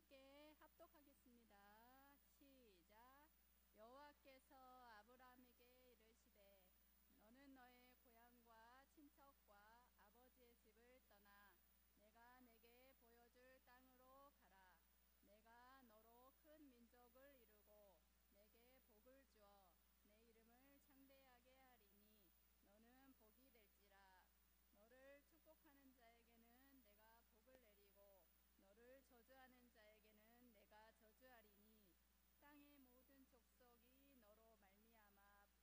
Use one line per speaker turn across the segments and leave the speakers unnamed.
함께 합독하겠습니다. 시작. 여호와께서 아브라함에게 이르시되 너는 너의 고향과 친척과 아버지의 집을 떠나 내가 내게 보여줄 땅으로 가라. 내가 너로 큰 민족을 이루고 내게 복을 주어 내 이름을 창대하게 하리니 너는 복이 될지라. 너를 축복하는 자에게는 내가 복을 내리고 너를 저주하는 자에게는 내가 저주하리니 땅의 모든 족속이 너로 말미암아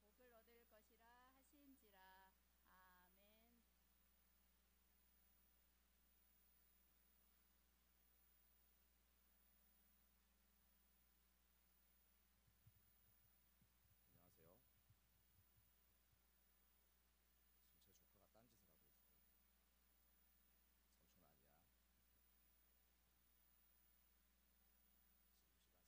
복을 얻을 것이라 하신지라. 아멘.
안녕하세요. 지금 제 조카가 딴짓을 하고 있어요. 삼촌 아니야. 지금 시간 3시 20분입니다. 오니까 차량 딱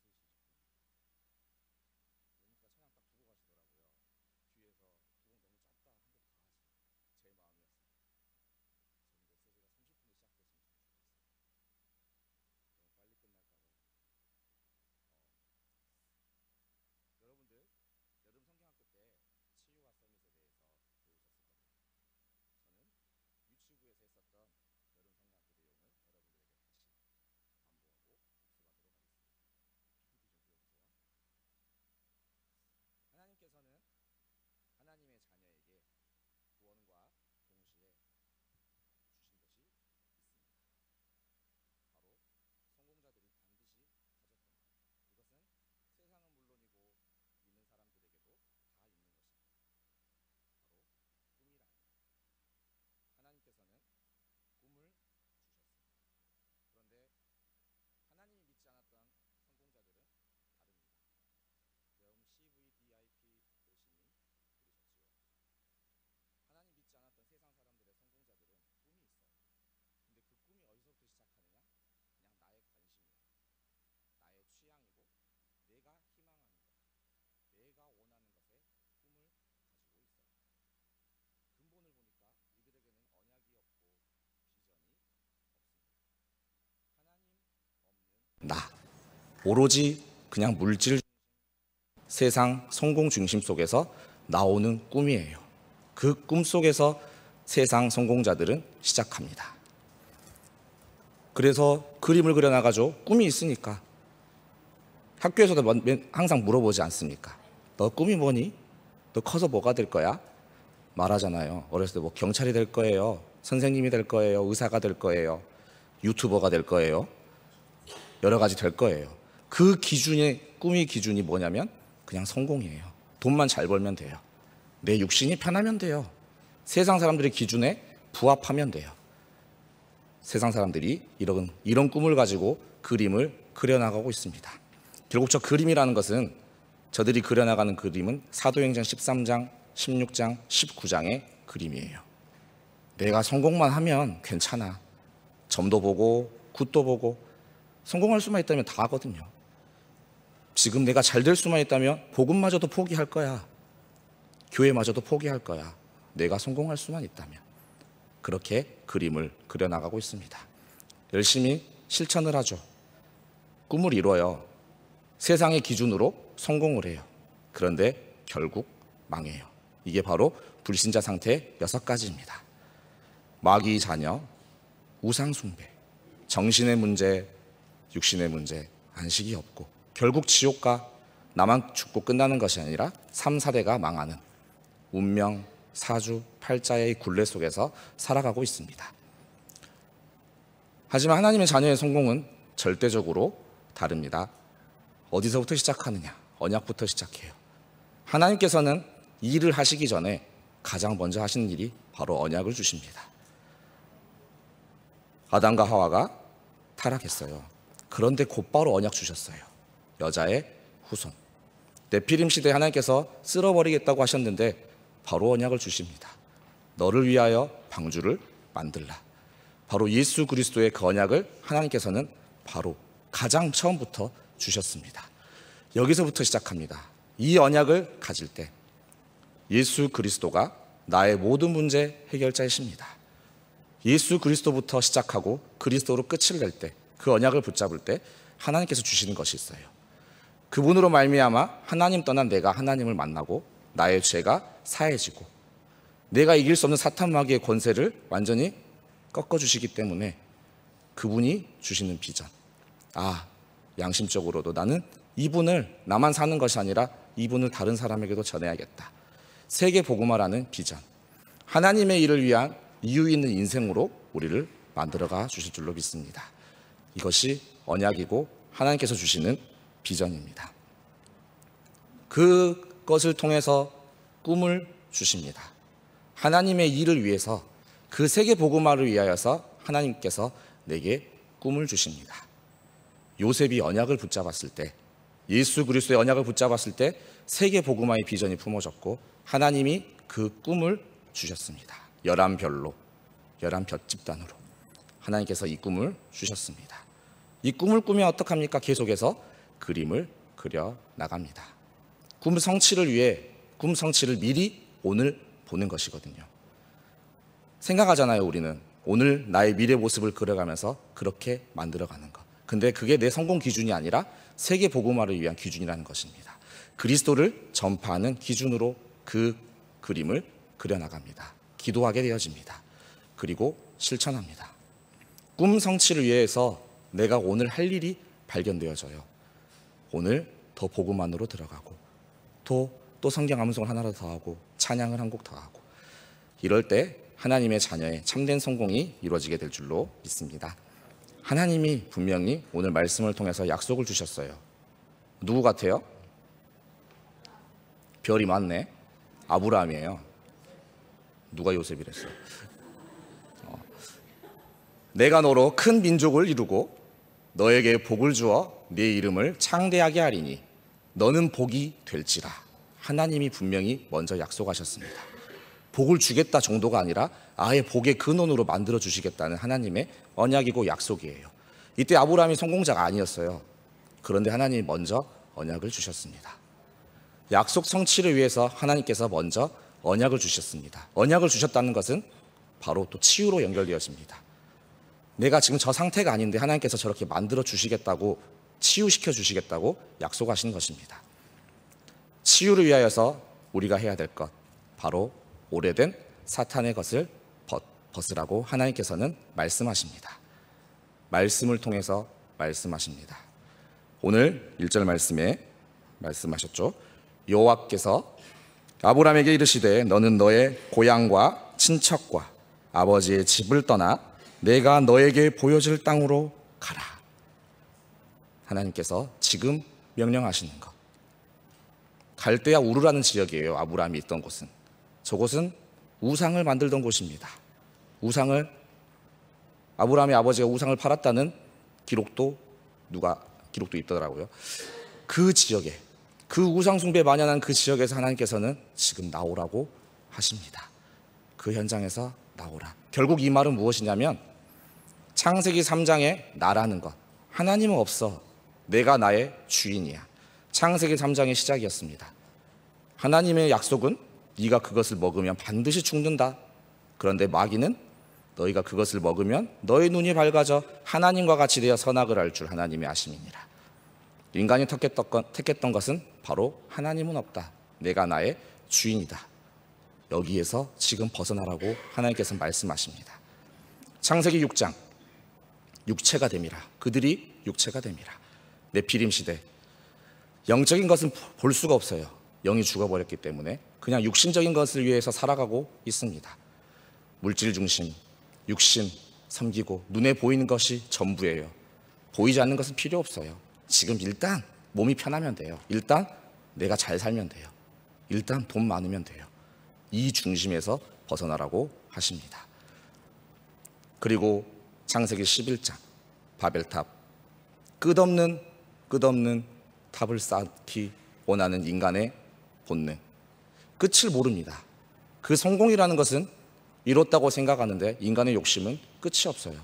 두고 가시더라고요. 뒤에서 구멍 너무 좁다 한 번 더 하시고 제 마음이었습니다. 저는 메시지가 30분에 시작됐으면 참 좋겠어요. 너무 빨리 끝날까봐. 여러분들 여름 성경학교 때 치유와 서밋에 대해서 배우셨을 겁니다. 저는 유튜브에서 했었던 여름 성경학교 내용을 여러분들에게 다시 반복하고 복습하도록 하겠습니다. PPT 좀 보여주세요. 하나님께서는 하나님의 자녀에게 구원과 동시에 주신 것이 있습니다. 바로 성공자들이 반드시 가졌던 것. 이것은 세상은 물론이고 믿는 사람들에게도 다 있는 것입니다. 바로 꿈이랍니다. 하나님께서는 꿈을 주셨습니다. 그런데 하나님이 믿지 않았던 성공자들은 다릅니다. 여러분 CVDIP 열심히 들으셨지요? 하나님 믿지 않았던 세상 사람들의 성공자들은 꿈이 있어요. 근데 그 꿈이 어디서부터 시작하느냐? 그냥 나의 관심이에요. 나의 취향이고 내가 희망하는 것, 내가 원하는 것에 꿈을 가지고 있어요. 근본을 보니까 이들에게는 언약이 없고 비전이 없습니다. 하나님 없는 나, 오로지 그냥 물질 중심, 세상 성공 중심 속에서 나오는 꿈이에요. 그 꿈 속에서 세상 성공자들은 시작합니다. 그래서 그림을 그려나가죠. 꿈이 있으니까. 학교에서도 항상 물어보지 않습니까? 너 꿈이 뭐니? 너 커서 뭐가 될 거야? 말하잖아요. 어렸을 때 뭐 경찰이 될 거예요. 선생님이 될 거예요. 의사가 될 거예요. 유튜버가 될 거예요. 여러 가지 될 거예요. 그 기준의 꿈의 기준이 뭐냐면 그냥 성공이에요. 돈만 잘 벌면 돼요. 내 육신이 편하면 돼요. 세상 사람들의 기준에 부합하면 돼요. 세상 사람들이 이런 꿈을 가지고 그림을 그려나가고 있습니다. 결국 저 그림이라는 것은 저들이 그려나가는 그림은 사도행전 13장, 16장, 19장의 그림이에요. 내가 성공만 하면 괜찮아. 점도 보고 굿도 보고 성공할 수만 있다면 다 하거든요. 지금 내가 잘 될 수만 있다면 복음마저도 포기할 거야. 교회마저도 포기할 거야. 내가 성공할 수만 있다면. 그렇게 그림을 그려나가고 있습니다. 열심히 실천을 하죠. 꿈을 이뤄요. 세상의 기준으로 성공을 해요. 그런데 결국 망해요. 이게 바로 불신자 상태 6가지입니다. 마귀 자녀, 우상 숭배, 정신의 문제, 육신의 문제, 안식이 없고 결국 지옥과 나만 죽고 끝나는 것이 아니라 3, 4대가 망하는 운명, 사주, 팔자의 굴레 속에서 살아가고 있습니다. 하지만 하나님의 자녀의 성공은 절대적으로 다릅니다. 어디서부터 시작하느냐? 언약부터 시작해요. 하나님께서는 일을 하시기 전에 가장 먼저 하시는 일이 바로 언약을 주십니다. 아담과 하와가 타락했어요. 그런데 곧바로 언약 주셨어요. 여자의 후손. 네피림 시대에 하나님께서 쓸어버리겠다고 하셨는데 바로 언약을 주십니다. 너를 위하여 방주를 만들라. 바로 예수 그리스도의 그 언약을 하나님께서는 바로 가장 처음부터 주셨습니다. 여기서부터 시작합니다. 이 언약을 가질 때 예수 그리스도가 나의 모든 문제 해결자이십니다. 예수 그리스도부터 시작하고 그리스도로 끝을 낼 때, 그 언약을 붙잡을 때 하나님께서 주시는 것이 있어요. 그분으로 말미암아 하나님 떠난 내가 하나님을 만나고 나의 죄가 사해지고 내가 이길 수 없는 사탄 마귀의 권세를 완전히 꺾어주시기 때문에 그분이 주시는 비전. 양심적으로도 나는 이분을 나만 사는 것이 아니라 이분을 다른 사람에게도 전해야겠다. 세계 복음화라는 비전. 하나님의 일을 위한 이유 있는 인생으로 우리를 만들어가 주실 줄로 믿습니다. 이것이 언약이고 하나님께서 주시는 비전입니다. 그것을 통해서 꿈을 주십니다. 하나님의 일을 위해서 그 세계 복음화를 위하여서 하나님께서 내게 꿈을 주십니다. 요셉이 언약을 붙잡았을 때, 예수 그리스도의 언약을 붙잡았을 때 세계 복음화의 비전이 품어졌고 하나님이 그 꿈을 주셨습니다. 11별로 11별 집단으로 하나님께서 이 꿈을 주셨습니다. 이 꿈을 꾸면 어떡합니까? 계속해서 그림을 그려 나갑니다. 꿈 성취를 위해 꿈 성취를 미리 오늘 보는 것이거든요. 생각하잖아요. 우리는 오늘 나의 미래 모습을 그려가면서 그렇게 만들어가는 것. 근데 그게 내 성공 기준이 아니라 세계 복음화를 위한 기준이라는 것입니다. 그리스도를 전파하는 기준으로 그 그림을 그려나갑니다. 기도하게 되어집니다. 그리고 실천합니다. 꿈 성취를 위해서 내가 오늘 할 일이 발견되어져요. 오늘 더 복음 안으로 들어가고 또 성경 암송을 하나 더 하고 찬양을 한 곡 더 하고 이럴 때 하나님의 자녀의 참된 성공이 이루어지게 될 줄로 믿습니다. 하나님이 분명히 오늘 말씀을 통해서 약속을 주셨어요. 누구 같아요? 별이 많네. 아브라함이에요. 누가 요셉이랬어요? 내가 너로 큰 민족을 이루고 너에게 복을 주어 네 이름을 창대하게 하리니 너는 복이 될지라. 하나님이 분명히 먼저 약속하셨습니다. 복을 주겠다 정도가 아니라 아예 복의 근원으로 만들어 주시겠다는 하나님의 언약이고 약속이에요. 이때 아브라함이 성공자가 아니었어요. 그런데 하나님이 먼저 언약을 주셨습니다. 약속 성취를 위해서 하나님께서 먼저 언약을 주셨습니다. 언약을 주셨다는 것은 바로 또 치유로 연결되어집니다. 내가 지금 저 상태가 아닌데 하나님께서 저렇게 만들어 주시겠다고, 치유시켜 주시겠다고 약속하신 것입니다. 치유를 위하여서 우리가 해야 될 것, 바로 오래된 사탄의 것을 벗으라고 하나님께서는 말씀하십니다. 말씀을 통해서 말씀하십니다. 오늘 1절 말씀에 말씀하셨죠. 여호와께서 아브라함에게 이르시되 너는 너의 고향과 친척과 아버지의 집을 떠나 내가 너에게 보여줄 땅으로 가라. 하나님께서 지금 명령하시는 것. 갈대아 우르라는 지역이에요. 아브라함이 있던 곳은. 저곳은 우상을 만들던 곳입니다. 아브라함의 아버지가 우상을 팔았다는 기록도 있더라고요. 그 지역에, 그 우상 숭배에 만연한 그 지역에서 하나님께서는 지금 나오라고 하십니다. 그 현장에서 나오라. 결국 이 말은 무엇이냐면 창세기 3장에 나라는 것. 하나님은 없어. 내가 나의 주인이야. 창세기 3장의 시작이었습니다. 하나님의 약속은 네가 그것을 먹으면 반드시 죽는다. 그런데 마귀는 너희가 그것을 먹으면 너희 눈이 밝아져 하나님과 같이 되어 선악을 알 줄 하나님이 아심이니라. 인간이 택했던 것은 바로 하나님은 없다. 내가 나의 주인이다. 여기에서 지금 벗어나라고 하나님께서 말씀하십니다. 창세기 6장 육체가 됨이라. 그들이 육체가 됨이라. 네피림 시대. 영적인 것은 볼 수가 없어요. 영이 죽어버렸기 때문에 그냥 육신적인 것을 위해서 살아가고 있습니다. 물질 중심, 육신 섬기고 눈에 보이는 것이 전부예요. 보이지 않는 것은 필요 없어요. 지금 일단 몸이 편하면 돼요. 일단 내가 잘 살면 돼요. 일단 돈 많으면 돼요. 이 중심에서 벗어나라고 하십니다. 그리고 창세기 11장 바벨탑. 끝없는 탑을 쌓기 원하는 인간의 본능. 끝을 모릅니다. 그 성공이라는 것은 이뤘다고 생각하는데 인간의 욕심은 끝이 없어요.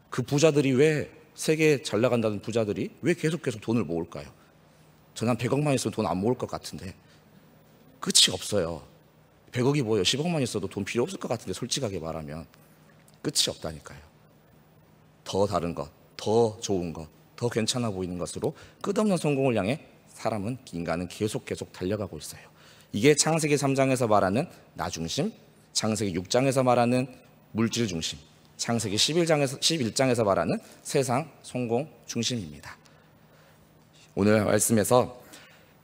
그 부자들이 왜, 세계에 잘 나간다는 부자들이 왜 계속 돈을 모을까요? 전 한 100억만 있어도 돈 안 모을 것 같은데 끝이 없어요. 100억이 뭐예요? 10억만 있어도 돈 필요 없을 것 같은데 솔직하게 말하면 끝이 없다니까요. 더 다른 것, 더 좋은 것, 더 괜찮아 보이는 것으로 끝없는 성공을 향해 인간은 계속 달려가고 있어요. 이게 창세기 3장에서 말하는 나 중심, 창세기 6장에서 말하는 물질 중심, 창세기 11장에서 말하는 세상 성공 중심입니다. 오늘 말씀에서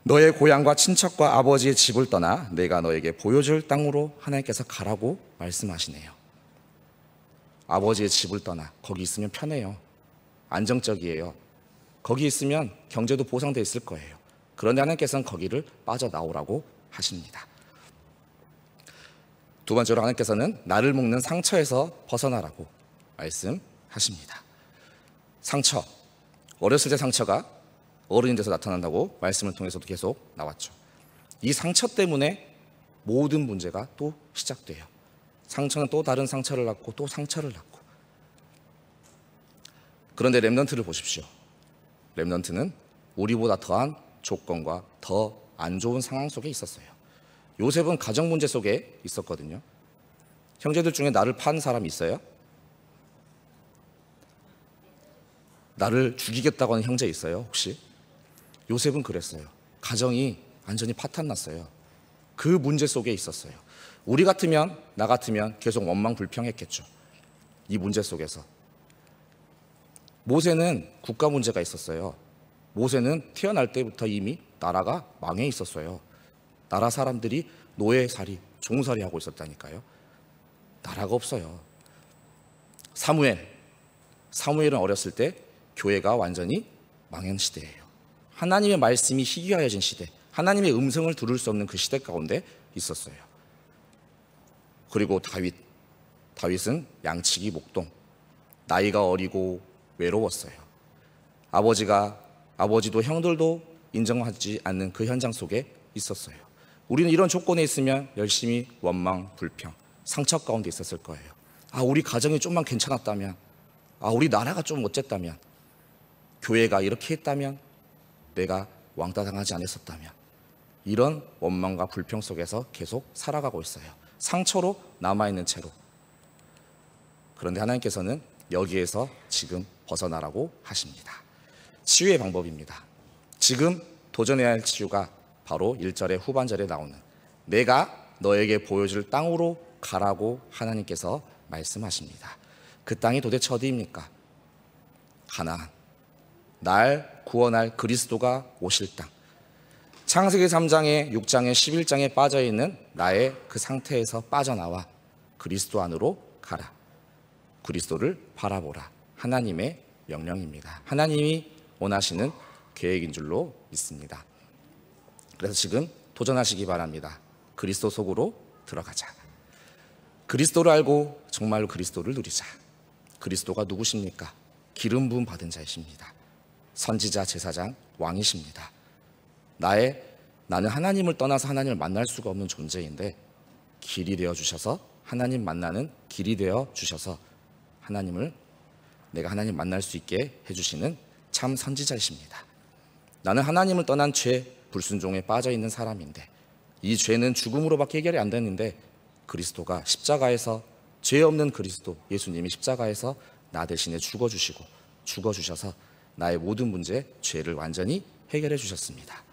너의 고향과 친척과 아버지의 집을 떠나 내가 너에게 보여줄 땅으로 하나님께서 가라고 말씀하시네요. 아버지의 집을 떠나 거기 있으면 편해요. 안정적이에요. 거기 있으면 경제도 보상되어 있을 거예요. 그런데 하나님께서는 거기를 빠져나오라고 하십니다. 두 번째로 하나님께서는 나를 묶는 상처에서 벗어나라고 말씀하십니다. 상처, 어렸을 때 상처가 어른이 돼서 나타난다고 말씀을 통해서도 계속 나왔죠. 이 상처 때문에 모든 문제가 또 시작돼요. 상처는 또 다른 상처를 낳고 또 상처를 낳고. 그런데 렘넌트를 보십시오. 렘넌트는 우리보다 더한 조건과 더 안 좋은 상황 속에 있었어요. 요셉은 가정 문제 속에 있었거든요. 형제들 중에 나를 판 사람 있어요? 나를 죽이겠다고 하는 형제 있어요, 혹시? 요셉은 그랬어요. 가정이 완전히 파탄났어요. 그 문제 속에 있었어요. 우리 같으면, 나 같으면 계속 원망불평했겠죠. 이 문제 속에서. 모세는 국가 문제가 있었어요. 모세는 태어날 때부터 이미 나라가 망해 있었어요. 나라 사람들이 노예살이, 종살이 하고 있었다니까요. 나라가 없어요. 사무엘은 어렸을 때 교회가 완전히 망한 시대예요. 하나님의 말씀이 희귀하여진 시대, 하나님의 음성을 들을 수 없는 그 시대 가운데 있었어요. 그리고 다윗은 양치기 목동, 나이가 어리고 외로웠어요. 아버지도 형들도 인정하지 않는 그 현장 속에 있었어요. 우리는 이런 조건에 있으면 열심히 원망, 불평, 상처 가운데 있었을 거예요. 우리 가정이 좀만 괜찮았다면, 우리 나라가 좀 어쨌다면, 교회가 이렇게 했다면, 내가 왕따 당하지 않았었다면, 이런 원망과 불평 속에서 계속 살아가고 있어요. 상처로 남아있는 채로. 그런데 하나님께서는 여기에서 지금 벗어나라고 하십니다. 치유의 방법입니다. 지금 도전해야 할 치유가 바로 1절의 후반절에 나오는 내가 너에게 보여줄 땅으로 가라고 하나님께서 말씀하십니다. 그 땅이 도대체 어디입니까? 가나안. 날 구원할 그리스도가 오실 땅. 창세기 3장에 6장에 11장에 빠져있는 나의 그 상태에서 빠져나와 그리스도 안으로 가라. 그리스도를 바라보라. 하나님의 명령입니다. 하나님이 원하시는 계획인 줄로 믿습니다. 그래서 지금 도전하시기 바랍니다. 그리스도 속으로 들어가자. 그리스도를 알고 정말로 그리스도를 누리자. 그리스도가 누구십니까? 기름 부음 받은 자이십니다. 선지자, 제사장, 왕이십니다. 나는 하나님을 떠나서 하나님을 만날 수가 없는 존재인데 길이 되어 주셔서 하나님 만나는 길이 되어 주셔서 내가 하나님 만날 수 있게 해주시는 참 선지자이십니다. 나는 하나님을 떠난 죄, 불순종에 빠져있는 사람인데 이 죄는 죽음으로밖에 해결이 안 되는데 그리스도가 십자가에서 죄 없는 그리스도 예수님이 십자가에서 나 대신에 죽어주셔서 나의 모든 문제, 죄를 완전히 해결해 주셨습니다.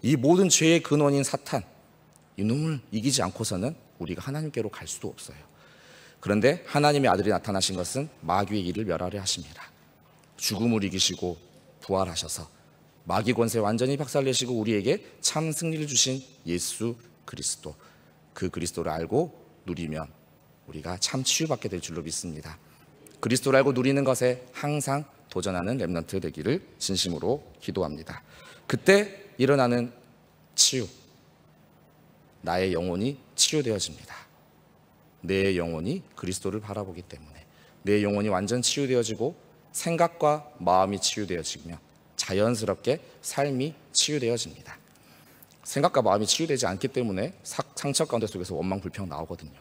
이 모든 죄의 근원인 사탄, 이놈을 이기지 않고서는 우리가 하나님께로 갈 수도 없어요. 그런데 하나님의 아들이 나타나신 것은 마귀의 일을 멸하려 하십니다. 죽음을 이기시고 부활하셔서 마귀 권세 완전히 박살내시고 우리에게 참 승리를 주신 예수 그리스도, 그 그리스도를 알고 누리면 우리가 참 치유받게 될 줄로 믿습니다. 그리스도를 알고 누리는 것에 항상 도전하는 렘넌트 되기를 진심으로 기도합니다. 그때 일어나는 치유, 나의 영혼이 치유되어집니다. 내 영혼이 그리스도를 바라보기 때문에 내 영혼이 완전 치유되어지고 생각과 마음이 치유되어지며 자연스럽게 삶이 치유되어집니다. 생각과 마음이 치유되지 않기 때문에 상처 가운데 속에서 원망, 불평 나오거든요.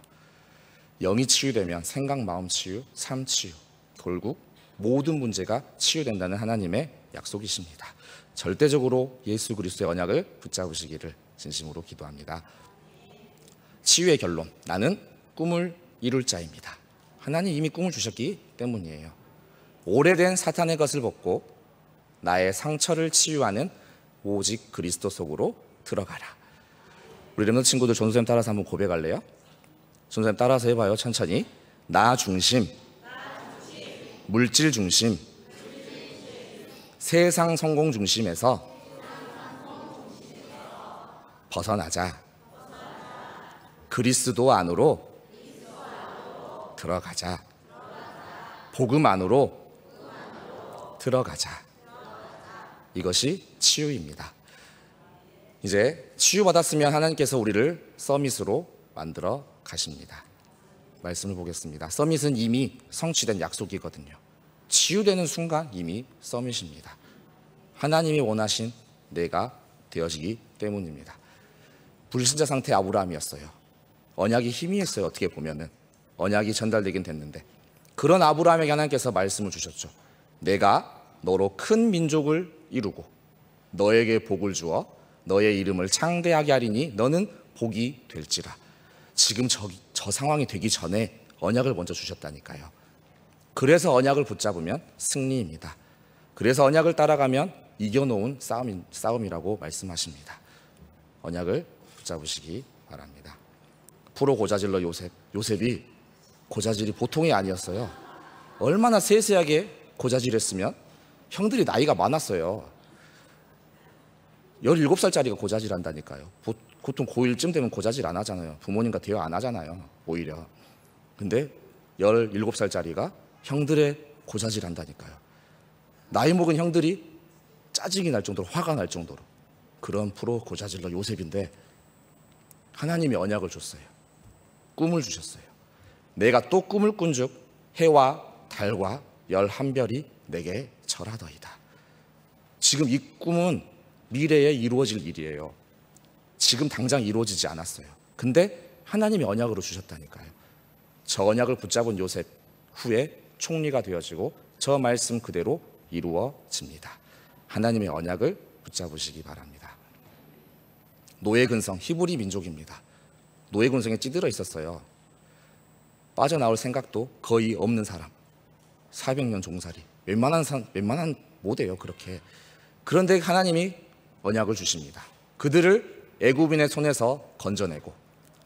영이 치유되면 생각, 마음 치유, 삶 치유, 결국 모든 문제가 치유된다는 하나님의 약속이십니다. 절대적으로 예수 그리스도의 언약을 붙잡으시기를 진심으로 기도합니다. 치유의 결론, 나는 꿈을 이룰 자입니다. 하나님 이미 꿈을 주셨기 때문이에요. 오래된 사탄의 것을 벗고 나의 상처를 치유하는 오직 그리스도 속으로 들어가라. 우리 렘넌트 친구들 전도사님 따라서 한번 고백할래요? 전도사님 따라서 해봐요. 천천히. 나 중심, 물질 중심, 세상 성공 중심에서 벗어나자. 그리스도 안으로 들어가자. 복음 안으로 들어가자. 이것이 치유입니다. 이제 치유받았으면 하나님께서 우리를 서밋으로 만들어 가십니다. 말씀을 보겠습니다. 서밋은 이미 성취된 약속이거든요. 치유되는 순간 이미 서밋입니다. 하나님이 원하신 내가 되어지기 때문입니다. 불신자 상태 아브라함이었어요. 언약이 희미했어요. 어떻게 보면은 언약이 전달되긴 됐는데, 그런 아브라함에게 하나님께서 말씀을 주셨죠. 내가 너로 큰 민족을 이루고 너에게 복을 주어 너의 이름을 창대하게 하리니 너는 복이 될지라. 지금 저 상황이 되기 전에 언약을 먼저 주셨다니까요. 그래서 언약을 붙잡으면 승리입니다. 그래서 언약을 따라가면 이겨놓은 싸움이라고 말씀하십니다. 언약을 붙잡으시기 바랍니다. 프로 고자질러 요셉이 고자질이 보통이 아니었어요. 얼마나 세세하게 고자질했으면. 형들이 나이가 많았어요. 17살짜리가 고자질한다니까요. 보통 고1쯤 되면 고자질 안 하잖아요. 부모님과 대화 안 하잖아요. 오히려. 근데 17살짜리가 형들의 고자질한다니까요. 나이 먹은 형들이 짜증이 날 정도로, 화가 날 정도로. 그런 프로 고자질러 요셉인데 하나님이 언약을 줬어요. 꿈을 주셨어요. 내가 또 꿈을 꾼즉 해와 달과 11별이 내게 절하더이다. 지금 이 꿈은 미래에 이루어질 일이에요. 지금 당장 이루어지지 않았어요. 근데 하나님이 언약으로 주셨다니까요. 저 언약을 붙잡은 요셉 후에 총리가 되어지고 저 말씀 그대로 이루어집니다. 하나님의 언약을 붙잡으시기 바랍니다. 노예 근성, 히브리 민족입니다. 노예 근성에 찌들어 있었어요. 빠져나올 생각도 거의 없는 사람. 400년 종살이. 웬만한 못해요, 그렇게. 그런데 하나님이 언약을 주십니다. 그들을 애굽인의 손에서 건져내고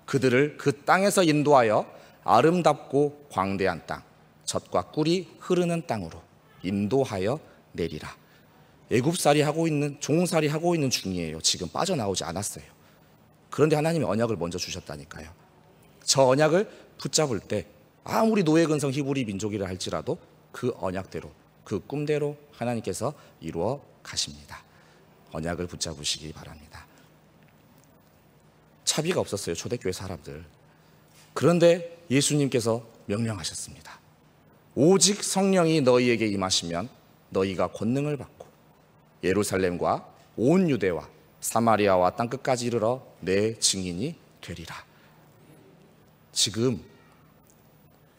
그들을 그 땅에서 인도하여 아름답고 광대한 땅, 젖과 꿀이 흐르는 땅으로 인도하여 내리라. 애굽살이 하고 있는, 종살이 하고 있는 중이에요. 지금 빠져나오지 않았어요. 그런데 하나님이 언약을 먼저 주셨다니까요. 저 언약을 붙잡을 때 아무리 노예 근성 히브리 민족이라 할지라도 그 언약대로, 그 꿈대로 하나님께서 이루어 가십니다. 언약을 붙잡으시기 바랍니다. 차비가 없었어요, 초대교회 사람들. 그런데 예수님께서 명령하셨습니다. 오직 성령이 너희에게 임하시면 너희가 권능을 받고 예루살렘과 온 유대와 사마리아와 땅끝까지 이르러 내 증인이 되리라. 지금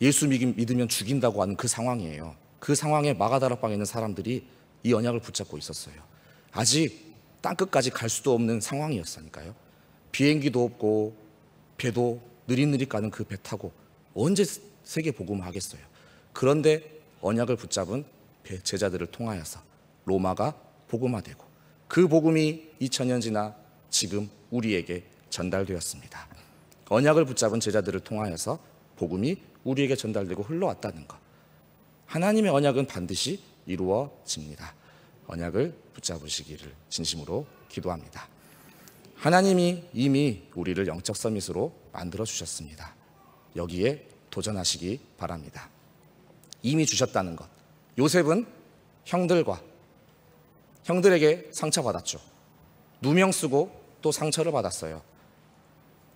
예수 믿으면 죽인다고 하는 그 상황이에요. 그 상황에 마가다락방에 있는 사람들이 이 언약을 붙잡고 있었어요. 아직 땅끝까지 갈 수도 없는 상황이었으니까요. 비행기도 없고 배도 느릿느릿 가는 그 배 타고 언제 세계 복음을 하겠어요. 그런데 언약을 붙잡은 제자들을 통하여서 로마가 복음화되고 그 복음이 2000년 지나 지금 우리에게 전달되었습니다. 언약을 붙잡은 제자들을 통하여서 복음이 우리에게 전달되고 흘러왔다는 것. 하나님의 언약은 반드시 이루어집니다. 언약을 붙잡으시기를 진심으로 기도합니다. 하나님이 이미 우리를 영적 서밋으로 만들어 주셨습니다. 여기에 도전하시기 바랍니다. 이미 주셨다는 것. 요셉은 형들에게 상처받았죠. 누명 쓰고 또 상처를 받았어요.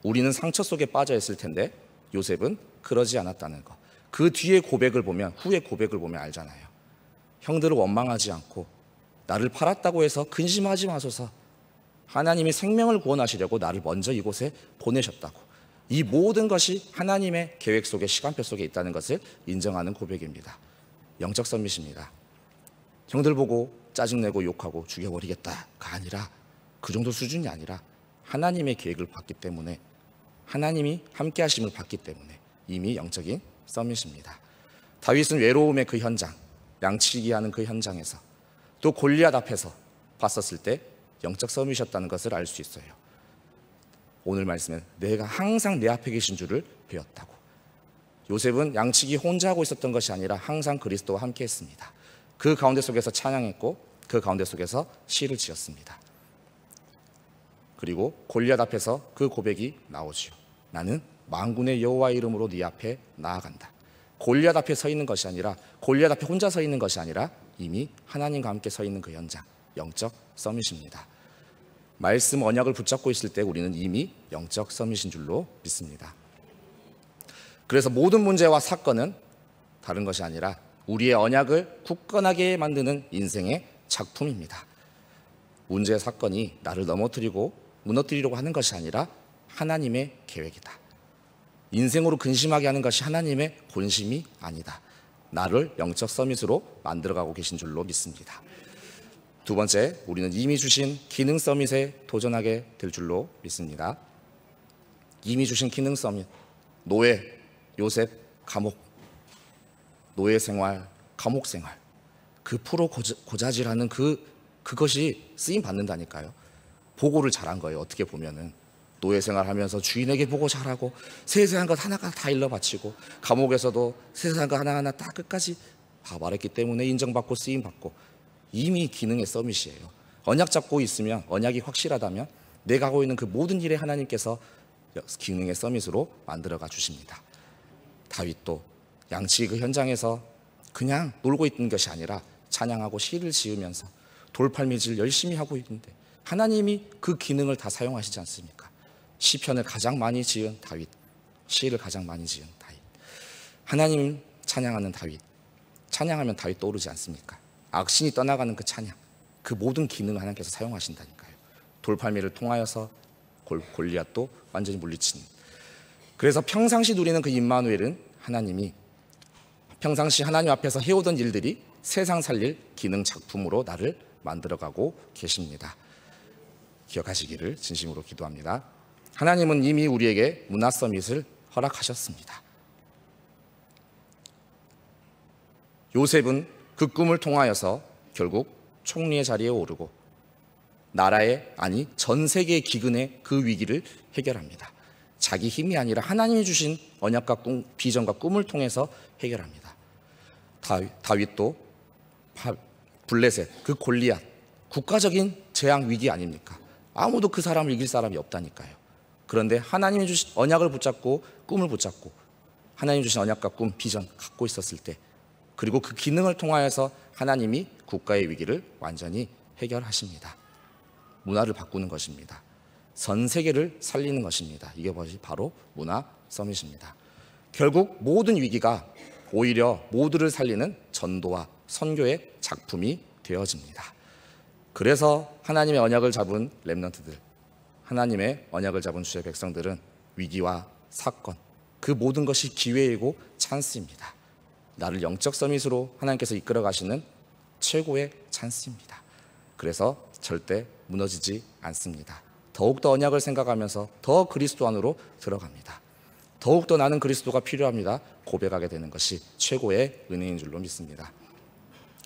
우리는 상처 속에 빠져 있을 텐데 요셉은 그러지 않았다는 것. 그 뒤에 고백을 보면, 후의 고백을 보면 알잖아요. 형들을 원망하지 않고 나를 팔았다고 해서 근심하지 마소서. 하나님이 생명을 구원하시려고 나를 먼저 이곳에 보내셨다고. 이 모든 것이 하나님의 계획 속에, 시간표 속에 있다는 것을 인정하는 고백입니다. 영적 서밋입니다. 형들 보고 짜증내고 욕하고 죽여버리겠다가 아니라, 그 정도 수준이 아니라 하나님의 계획을 봤기 때문에, 하나님이 함께 하심을 봤기 때문에 이미 영적인 서밋입니다. 다윗은 외로움의 그 현장, 양치기 하는 그 현장에서 또 골리앗 앞에서 봤었을 때 영적 서밋이었다는 것을 알 수 있어요. 오늘 말씀은 내가 항상 내 앞에 계신 줄을 배웠다고. 요셉은 양치기 혼자 하고 있었던 것이 아니라 항상 그리스도와 함께 했습니다. 그 가운데 속에서 찬양했고 그 가운데 속에서 시를 지었습니다. 그리고 골리앗 앞에서 그 고백이 나오지요. 나는 만군의 여호와의 이름으로 네 앞에 나아간다. 골리앗 앞에 서 있는 것이 아니라, 골리앗 앞에 혼자 서 있는 것이 아니라 이미 하나님과 함께 서 있는 그 현장, 영적 서밋입니다. 말씀 언약을 붙잡고 있을 때 우리는 이미 영적 서밋인 줄로 믿습니다. 그래서 모든 문제와 사건은 다른 것이 아니라 우리의 언약을 굳건하게 만드는 인생의 작품입니다. 문제의 사건이 나를 넘어뜨리고 무너뜨리려고 하는 것이 아니라 하나님의 계획이다. 인생으로 근심하게 하는 것이 하나님의 본심이 아니다. 나를 영적 서밋으로 만들어가고 계신 줄로 믿습니다. 두 번째, 우리는 이미 주신 기능 서밋에 도전하게 될 줄로 믿습니다. 이미 주신 기능 서밋, 노예, 요셉, 감옥, 노예 생활, 감옥 생활, 그 프로 고자질하는 그것이 쓰임 받는다니까요. 보고를 잘한 거예요. 어떻게 보면은 노예 생활하면서 주인에게 보고 잘하고 세세한 것 하나가 다 일러 바치고 감옥에서도 세세한 것 하나하나 딱 끝까지 다 말했기 때문에 인정받고 쓰임 받고 이미 기능의 서밋이에요. 언약 잡고 있으면, 언약이 확실하다면 내가 하고 있는 그 모든 일에 하나님께서 기능의 서밋으로 만들어가 주십니다. 다윗도 양치기 그 현장에서 그냥 놀고 있는 것이 아니라 찬양하고 시를 지으면서 돌팔매질 열심히 하고 있는데 하나님이 그 기능을 다 사용하시지 않습니까? 시편을 가장 많이 지은 다윗, 시를 가장 많이 지은 다윗, 하나님 찬양하는 다윗, 찬양하면 다윗 떠오르지 않습니까? 악신이 떠나가는 그 찬양, 그 모든 기능을 하나님께서 사용하신다니까요. 돌팔매를 통하여서 골리앗도 완전히 물리치는. 그래서 평상시 누리는 그 임마누엘은 하나님이 평상시 하나님 앞에서 해오던 일들이 세상 살릴 기능 작품으로 나를 만들어가고 계십니다. 기억하시기를 진심으로 기도합니다. 하나님은 이미 우리에게 문화 서밋을 허락하셨습니다. 요셉은 그 꿈을 통하여서 결국 총리의 자리에 오르고 나라의, 아니 전 세계의 기근의 그 위기를 해결합니다. 자기 힘이 아니라 하나님이 주신 언약과 비전과 꿈을 통해서 해결합니다. 다윗도 블레셋, 그 골리앗, 국가적인 재앙 위기 아닙니까? 아무도 그 사람을 이길 사람이 없다니까요. 그런데 하나님이 주신 언약을 붙잡고 꿈을 붙잡고 하나님이 주신 언약과 꿈, 비전 갖고 있었을 때, 그리고 그 기능을 통하여서 하나님이 국가의 위기를 완전히 해결하십니다. 문화를 바꾸는 것입니다. 전 세계를 살리는 것입니다. 이게 바로 문화 서밋입니다. 결국 모든 위기가 오히려 모두를 살리는 전도와 선교의 작품이 되어집니다. 그래서 하나님의 언약을 잡은 렘넌트들, 하나님의 언약을 잡은 주의 백성들은 위기와 사건, 그 모든 것이 기회이고 찬스입니다. 나를 영적 서밋으로 하나님께서 이끌어 가시는 최고의 찬스입니다. 그래서 절대 무너지지 않습니다. 더욱더 언약을 생각하면서 더 그리스도 안으로 들어갑니다. 더욱더 나는 그리스도가 필요합니다. 고백하게 되는 것이 최고의 은혜인 줄로 믿습니다.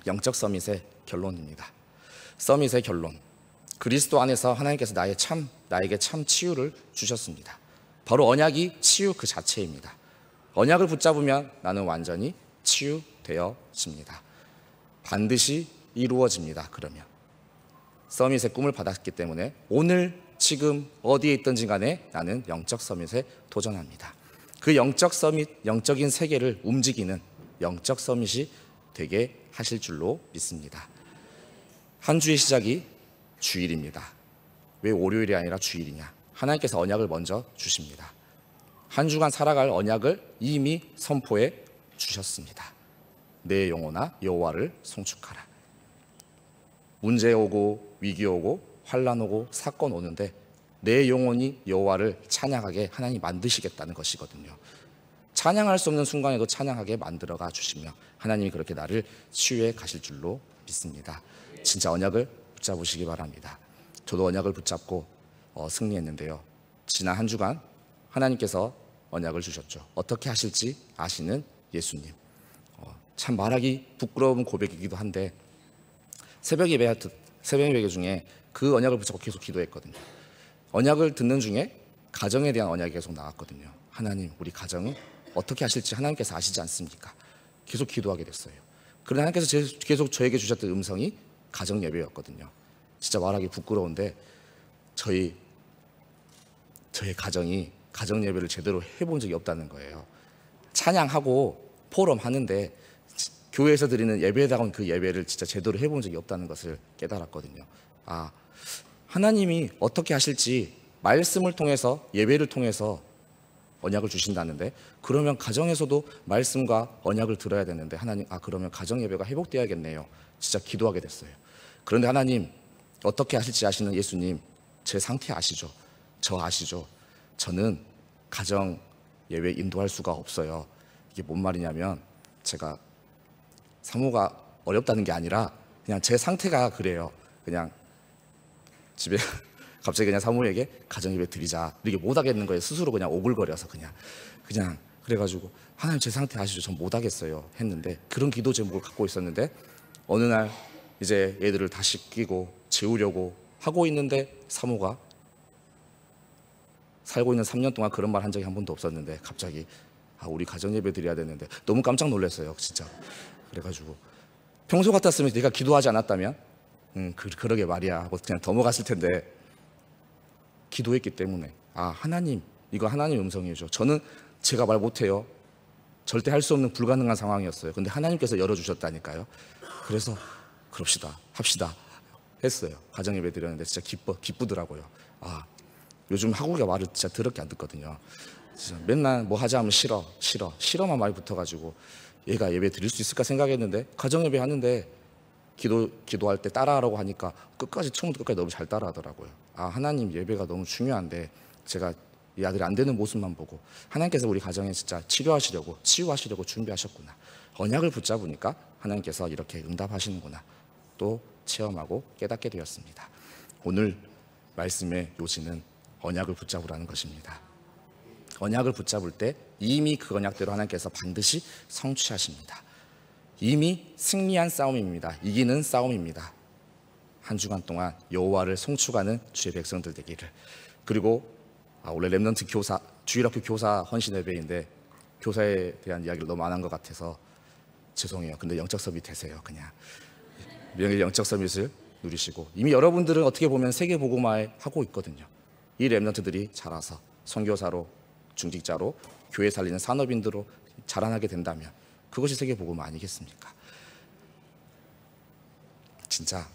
영적 서밋의 결론입니다. 서밋의 결론, 그리스도 안에서 하나님께서 나에게 참 치유를 주셨습니다. 바로 언약이 치유 그 자체입니다. 언약을 붙잡으면 나는 완전히 치유되어집니다. 반드시 이루어집니다. 그러면 서밋의 꿈을 받았기 때문에 오늘 지금 어디에 있든지 간에 나는 영적 서밋에 도전합니다. 그 영적 서밋, 영적인 세계를 움직이는 영적 서밋이 되게 하실 줄로 믿습니다. 한 주의 시작이 주일입니다. 왜 월요일이 아니라 주일이냐? 하나님께서 언약을 먼저 주십니다. 한 주간 살아갈 언약을 이미 선포해 주셨습니다. 내 영혼아 여호와를 송축하라. 문제 오고 위기 오고 환난 오고 사건 오는데 내 영혼이 여호와를 찬양하게 하나님이 만드시겠다는 것이거든요. 찬양할 수 없는 순간에도 찬양하게 만들어가 주시며 하나님이 그렇게 나를 치유해 가실 줄로 믿습니다. 진짜 언약을 붙잡으시기 바랍니다. 저도 언약을 붙잡고 승리했는데요. 지난 한 주간 하나님께서 언약을 주셨죠. 어떻게 하실지 아시는 예수님. 참 말하기 부끄러운 고백이기도 한데 새벽 예배 중에 그 언약을 붙잡고 계속 기도했거든요. 언약을 듣는 중에 가정에 대한 언약이 계속 나왔거든요. 하나님, 우리 가정은 어떻게 하실지 하나님께서 아시지 않습니까? 계속 기도하게 됐어요. 그러나 하나님께서 계속 저에게 주셨던 음성이 가정 예배였거든요. 진짜 말하기 부끄러운데 저희 가정이 가정 예배를 제대로 해본 적이 없다는 거예요. 찬양하고 포럼 하는데 교회에서 드리는 예배에 다가온 그 예배를 진짜 제대로 해본 적이 없다는 것을 깨달았거든요. 아, 하나님이 어떻게 하실지 말씀을 통해서, 예배를 통해서 언약을 주신다는데, 그러면 가정에서도 말씀과 언약을 들어야 되는데, 하나님, 그러면 가정 예배가 회복되어야겠네요. 진짜 기도하게 됐어요. 그런데 하나님, 어떻게 하실지 아시는 예수님, 제 상태 아시죠? 저 아시죠? 저는 가정 예배 인도할 수가 없어요. 이게 뭔 말이냐면, 제가 사모가 어렵다는 게 아니라 그냥 제 상태가 그래요. 그냥 집에 갑자기 그냥 사모에게 가정 예배 드리자, 이렇게 못 하겠는 거예요. 스스로 그냥 오글거려서 그냥 그래가지고 하나님, 제 상태 아시죠? 전 못 하겠어요 했는데, 그런 기도 제목을 갖고 있었는데, 어느 날 이제 얘들을 다 씻기고 재우려고 하고 있는데 사모가 살고 있는 3년 동안 그런 말 한 적이 한 번도 없었는데 갑자기 우리 가정 예배 드려야 되는데, 너무 깜짝 놀랐어요 진짜. 그래가지고 평소 같았으면 내가 기도하지 않았다면 그러게 말이야 하고 그냥 넘어갔을 텐데, 기도했기 때문에 하나님, 이거 하나님 음성이죠. 저는 제가 말 못해요. 절대 할 수 없는 불가능한 상황이었어요. 근데 하나님께서 열어주셨다니까요. 그래서 그럽시다, 합시다 했어요. 가정 예배 드렸는데 진짜 기쁘더라고요. 요즘 하국이가 말을 진짜 더럽게 안 듣거든요. 진짜 맨날 뭐 하자 하면 싫어만 많이 붙어가지고 얘가 예배 드릴 수 있을까 생각했는데, 가정 예배 하는데 기도할 때 따라하라고 하니까 처음부터 끝까지 너무 잘 따라하더라고요. 하나님, 예배가 너무 중요한데 제가 이 아들이 안 되는 모습만 보고 하나님께서 우리 가정에 진짜 치유하시려고 준비하셨구나. 언약을 붙잡으니까 하나님께서 이렇게 응답하시는구나, 또 체험하고 깨닫게 되었습니다. 오늘 말씀의 요지는 언약을 붙잡으라는 것입니다. 언약을 붙잡을 때 이미 그 언약대로 하나님께서 반드시 성취하십니다. 이미 승리한 싸움입니다. 이기는 싸움입니다. 한 주간 동안 여호와를 송축하는 주의 백성들 되기를. 그리고 원래 렘넌트 교사, 주일학교 교사 헌신 예배인데 교사에 대한 이야기를 너무 안 한 것 같아서 죄송해요. 근데 영적 서밋 되세요. 그냥 명예 영적 서밋을 누리시고, 이미 여러분들은 어떻게 보면 세계 복음화에 하고 있거든요. 이 렘넌트들이 자라서 선교사로, 중직자로, 교회 살리는 산업인들로 자라나게 된다면 그것이 세계 복음 아니겠습니까? 진짜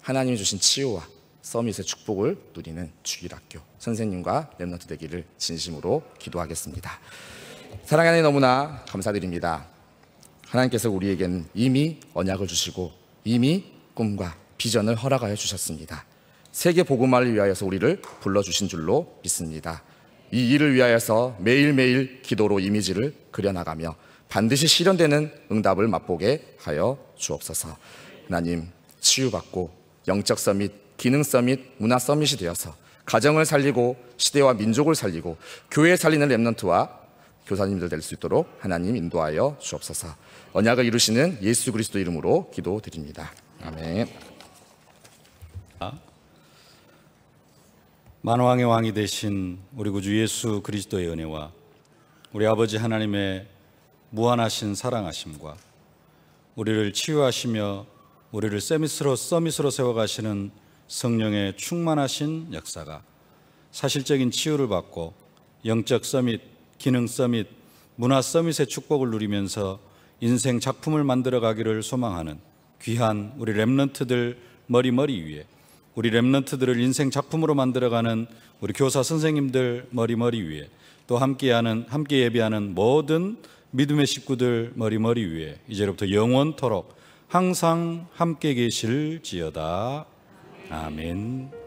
하나님이 주신 치유와 서밋의 축복을 누리는 주일학교 선생님과 렘넌트 되기를 진심으로 기도하겠습니다. 사랑하는 너무나 감사드립니다. 하나님께서 우리에게는 이미 언약을 주시고 이미 꿈과 비전을 허락하여 주셨습니다. 세계 복음화를 위하여서 우리를 불러주신 줄로 믿습니다. 이 일을 위하여서 매일매일 기도로 이미지를 그려나가며 반드시 실현되는 응답을 맛보게 하여 주옵소서. 하나님, 치유받고 영적 서밋, 기능 서밋, 문화 서밋이 되어서 가정을 살리고 시대와 민족을 살리고 교회 살리는 렘넌트와 교사님들 될 수 있도록 하나님 인도하여 주옵소서. 언약을 이루시는 예수 그리스도 이름으로 기도드립니다. 아멘.
만왕의 왕이 되신 우리 구주 예수 그리스도의 은혜와 우리 아버지 하나님의 무한하신 사랑하심과 우리를 치유하시며 우리를 서밋으로 세워가시는 성령의 충만하신 역사가 사실적인 치유를 받고 영적 서밋, 기능 서밋, 문화 서밋의 축복을 누리면서 인생 작품을 만들어 가기를 소망하는 귀한 우리 렘넌트들 머리 위에, 우리 렘넌트들을 인생 작품으로 만들어가는 우리 교사 선생님들 머리 위에, 또 함께 예배하는 모든 믿음의 식구들 머리 위에 이제로부터 영원토록 항상 함께 계실지어다. 아멘.